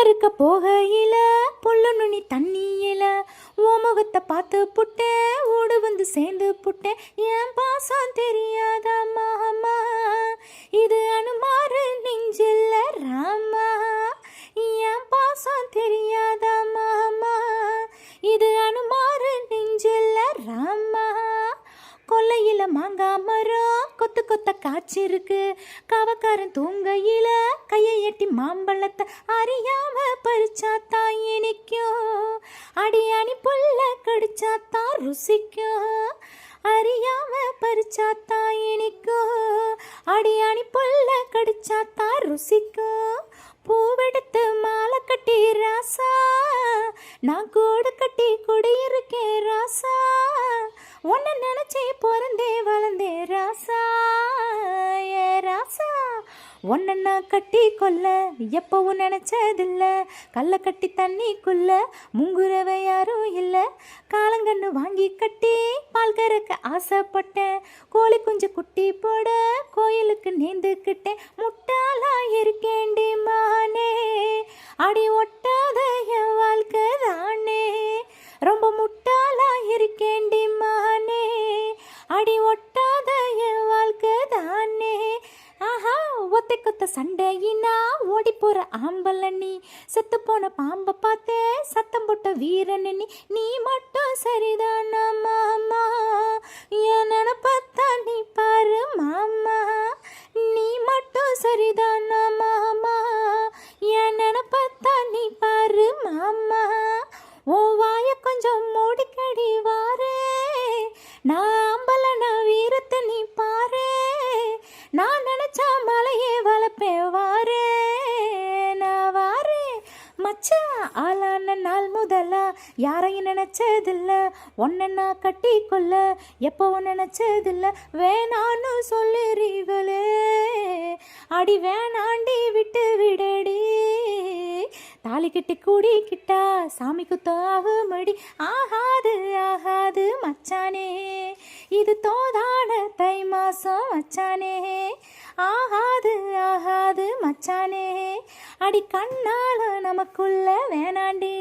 புல்லறுக்க போகையில புல்லு நுனி தண்ணியில ஓமுகத்தை பார்த்து புட்டேன் ஓடு வந்து சேர்ந்து புட்டேன் என் பாசம் தெரியாத மாமா இது அனுமாரு நெஞ்சில்ல ராமா என் பாசம் தெரியாத மாமா இது அனுமாரு நெஞ்சில்ல ராமா கொல்லையில மாங்காய் மரம் கொத்து கொத்த காய்ச்சிருக்கு காவக்காரன் தூங்கையில கையை எட்டி மாம்பழத்தை அறியாம பறிச்சாத்தா இனிக்கும் அடியாணி புல்ல கடிச்சாத்தா ருசிக்கும் அறியாம பறிச்சாத்தா இனிக்கும் அடியாணி புல்ல கடிச்சாத்தா ருசிக்கும் பூவெடுத்து மாலை கட்டி ராசா நான் கூடு கட்டி குடியிருக்கேன் ராசா உன்னை நினைச்சே பிறந்தே வளர்ந்தே ராசா ஏ ராசா உன்னை நான் கட்டி கொல்ல எப்பவும் நினைச்சதில்ல கல்லை கட்டி தண்ணிக்குள்ள முங்குறவ யாரும் இல்லை காலங்கன்னு வாங்கி கட்டி பால் கறக்க ஆசைப்பட்டேன் கோழி குஞ்சு குட்டி போட கோயிலுக்கு நேர்ந்துக்கிட்டேன் முட்டாளா இருக்கேண்டி மானே அடி ஒட்டாத என் வாழ்க்கை தானே ரொம்ப முட்டாளா இருக்கேண்டி மானே அடி ஒட்டாத என் வாழ்க்கை தானே ஆஹா ஒத்தை கொத்த சண்டையினா ஓடி போற ஆம்பல நீ செத்து போன பாம்பை பார்த்து சத்தம் போட்ட வீரன் நீ மட்டும் சரிதானா மாமா என் நினப்பத்தா நீ பாரு மாமா நீ மட்டும் சரிதானா மாமா என் நினப்பத்தா நீ பாரு மாமா ஓ வாய கொஞ்சம் மூடிக்கடி வாரே நான் அம்பல நான் வீரத்தை நீ பாரு நான் நினைச்சா மலையே வளப்பேன் வாரே நான் வாரே மச்சான் ஆளான நாள் முதலா யாரையும் நினைச்சதில்ல உன்னை நான் கட்டி கொள்ள எப்பவும் நினைச்சதில்ல வேணான்னு சொல்லுறீங்களே அடி வேணாண்டி விட்டு விடடி தாலி கட்டி கூடிக்கிட்டா சாமி குத்தாவு மடி ஆகாது ஆகாது மச்சானே இது தோதான தை மாசம் மச்சானே ஆகாது ஆகாது மச்சானே அடி கண்ணால நமக்குள்ள வேணாண்டி